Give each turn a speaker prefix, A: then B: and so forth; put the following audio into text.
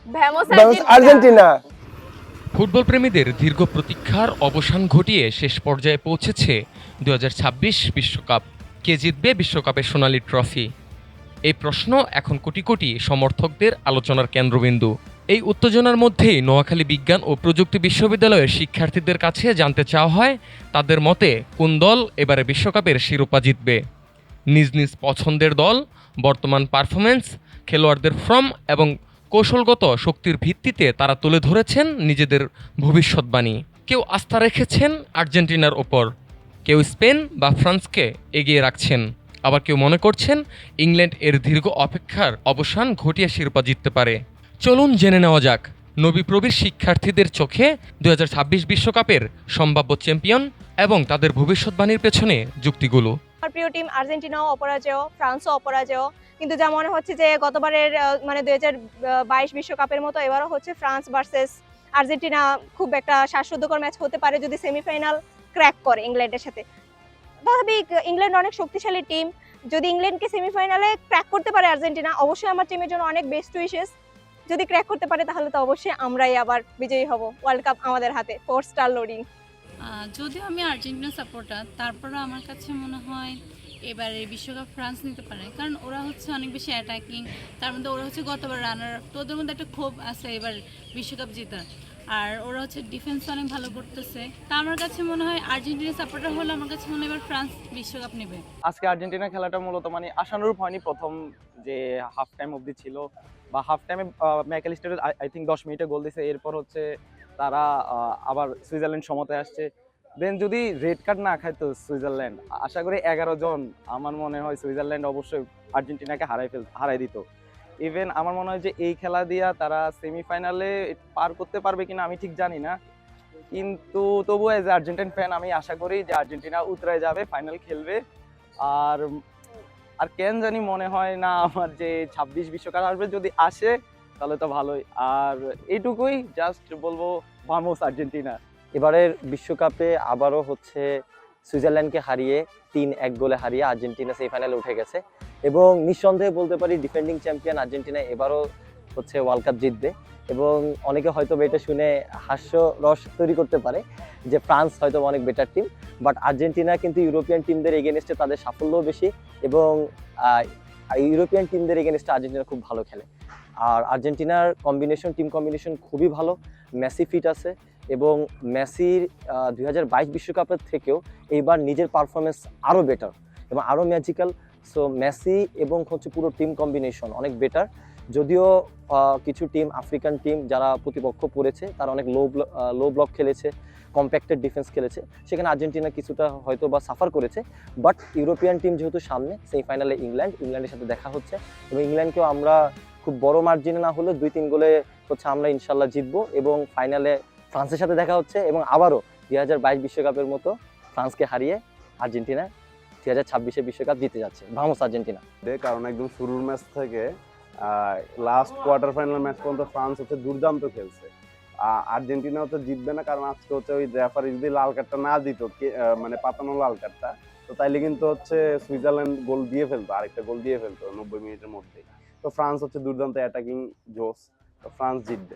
A: ভ্যামোস
B: ভ্যামোস
A: Argentina.
B: Argentina.
C: Football প্রেমীদের দীর্ঘ প্রতীক্ষার অবসান ঘটিয়ে শেষ পর্যায়ে পৌঁছেছে 2026 বিশ্বকাপ। কে জিতবে বিশ্বকাপের সোনালী ট্রফি? এই প্রশ্ন এখন কোটি কোটি সমর্থকদের আলোচনার কেন্দ্রবিন্দু। এই উত্তেজনার মধ্যেই নোয়াখালী বিজ্ঞান ও প্রযুক্তি বিশ্ববিদ্যালয়ের শিক্ষার্থীদের কাছে জানতে চাওয়া হয় তাদের মতে কোন দল এবারে বিশ্বকাপের শিরোপা জিতবে। নিজ নিজ পছন্দের দল, বর্তমান পারফরম্যান্স, খেলোয়াড়দের ফর্ম এবং কৌশলগত শক্তির ভিত্তিতে তারা তুলে ধরেছেন নিজেদের ভবিষ্যৎবাণী। কেউ আস্থা রেখেছেন আর্জেন্টিনার ওপর, কেউ স্পেন বা ফ্রান্সকে এগিয়ে রাখছেন, আবার কেউ মনে করছেন ইংল্যান্ড এর দীর্ঘ অপেক্ষার অবসান ঘটিয়ে শিরোপা জিততে পারে। চলুন জেনে নেওয়া যাক নবী-প্রবীর শিক্ষার্থীদের চোখে 2026 বিশ্বকাপের সম্ভাব্য চ্যাম্পিয়ন এবং তাদের ভবিষ্যৎবাণীর পেছনে যুক্তিগুলো।
A: আমার প্রিয় টিম আর্জেন্টিনাও অপরাজেয়, ফ্রান্সও অপরাজেয়, কিন্তু যা মনে হচ্ছে যে গতবারের মানে 2022 বিশ্বকাপের মতো এবারও হচ্ছে ফ্রান্স ভার্সেস আর্জেন্টিনা খুব একটা শ্বাসরুদ্ধকর ম্যাচ হতে পারে যদি সেমিফাইনাল ক্র্যাক করে ইংল্যান্ডের সাথে। স্বাভাবিক, ইংল্যান্ড অনেক শক্তিশালী টিম, যদি ইংল্যান্ডকে সেমিফাইনালে ক্র্যাক করতে পারে আর্জেন্টিনা, অবশ্যই আমার টিমের জন্য অনেক বেস্ট উইশেস। যদি ক্র্যাক করতে পারে তাহলে তো অবশ্যই আমরাই আবার বিজয়ী হব, ওয়ার্ল্ড কাপ আমাদের হাতে, 4 স্টার লোডিং।
D: যদিও আমি আর্জেন্টিনা সাপোর্টার, তারপরেও আমার কাছে মনে হয় এবারে বিশ্বকাপ ফ্রান্স নিতে পারে, কারণ ওরা হচ্ছে অনেক বেশি অ্যাটাকিং, তার মধ্যে ওরা হচ্ছে গতবার রানার আপ, তো ওদের মধ্যে একটা ক্ষোভ আছে এবার বিশ্বকাপ জেতার, আর ওরা হচ্ছে ডিফেন্স অনেক ভালো করতেছে। তা আমার কাছে মনে হয় আর্জেন্টিনা সাপোর্টার হলে আমার কাছে মনে হয় এবার ফ্রান্স বিশ্বকাপ নেবে।
E: আজকে আর্জেন্টিনা খেলাটা মূলত মানে আশানুরূপ হয়নি। প্রথম যে হাফ টাইম অবধি ছিল বা হাফ টাইমে ম্যাকালিস্টার আই থিঙ্ক 10 মিনিটে গোল দিছে, এরপর হচ্ছে তারা আবার সুইজারল্যান্ড সমতায় আসছে। দেন যদি রেড কার্ড না খাইতো সুইজারল্যান্ড, আশা করি 11 জন, আমার মনে হয় সুইজারল্যান্ড অবশ্যই আর্জেন্টিনাকে হারাই দিত। ইভেন আমার মনে হয় যে এই খেলা দিয়া তারা সেমিফাইনালে পার করতে পারবে কিনা আমি ঠিক জানি না, কিন্তু তবুও এজ এ আর্জেন্টিন ফ্যান আমি আশা করি যে আর্জেন্টিনা উতরে যাবে, ফাইনাল খেলবে। আর আর কেন জানি মনে হয় না আমার যে 26 বিশ্বকাপ আসবে, যদি আসে তাহলে তো ভালোই। আর এইটুকুই জাস্ট বলবো, ভামোস আর্জেন্টিনা।
F: এবারের বিশ্বকাপে আবারও হচ্ছে সুইজারল্যান্ডকে হারিয়ে 3-1 গোলে হারিয়ে আর্জেন্টিনা সেমিফাইনালে উঠে গেছে এবং নিঃসন্দেহে বলতে পারি ডিফেন্ডিং চ্যাম্পিয়ন আর্জেন্টিনা এবারও হচ্ছে ওয়ার্ল্ড কাপ জিতবে। এবং অনেকে হয়তো এটা শুনে হাস্যরস তৈরি করতে পারে যে ফ্রান্স হয়তো অনেক বেটার টিম, বাট আর্জেন্টিনা কিন্তু ইউরোপিয়ান টিমদের এগেনস্টে তাদের সাফল্যও বেশি এবং ইউরোপিয়ান টিমদের এগেনস্টে আর্জেন্টিনা খুব ভালো খেলে। আর আর্জেন্টিনার টিম কম্বিনেশন খুবই ভালো, মেসি ফিট আছে এবং মেসির 2022 বিশ্বকাপের থেকেও এইবার নিজের পারফরমেন্স আরও বেটার এবং আরও ম্যাজিক্যাল। সো মেসি এবং হচ্ছে পুরো টিম কম্বিনেশন অনেক বেটার। যদিও কিছু টিম, আফ্রিকান টিম যারা প্রতিপক্ষ পড়েছে তারা অনেক লো ব্লক খেলেছে, কম্প্যাক্টেড ডিফেন্স খেলেছে, সেখানে আর্জেন্টিনা কিছুটা হয়তো বা সাফার করেছে। বাট ইউরোপিয়ান টিম যেহেতু সামনে, সেমিফাইনালে ইংল্যান্ডের সাথে দেখা হচ্ছে এবং ইংল্যান্ডকেও আমরা খুব বড় মার্জিনে না হলে 2-3 গোলে হচ্ছে আমরা ইনশাল্লাহ জিতবো এবং ফাইনালে ফ্রান্সের সাথে দেখা হচ্ছে এবং আবারও 2022 বিশ্বকাপের মতো ফ্রান্সকে হারিয়ে আর্জেন্টিনা 2026 বিশ্বকাপ জিতে যাচ্ছে। Vamos Argentina.
G: কারণ একদম শুরুর ম্যাচ থেকে লাস্ট কোয়ার্টার ফাইনাল ম্যাচ পর্যন্ত ফ্রান্স হচ্ছে দুর্দান্ত খেলছে। আর্জেন্টিনাও তো জিতবে না, কারণ আজকে হচ্ছে ওই রেফারি যদি লাল কার্ডটা না দিত, মানে পাতানো লাল কার্ডটা, তো তাইলে কিন্তু হচ্ছে সুইজারল্যান্ড গোল দিয়ে ফেলতো, আরেকটা গোল দিয়ে ফেলতো 90 মিনিটের মধ্যেই। তো ফ্রান্স হচ্ছে দুর্দান্ত অ্যাটাকিং জোস, তো ফ্রান্স জিতবে।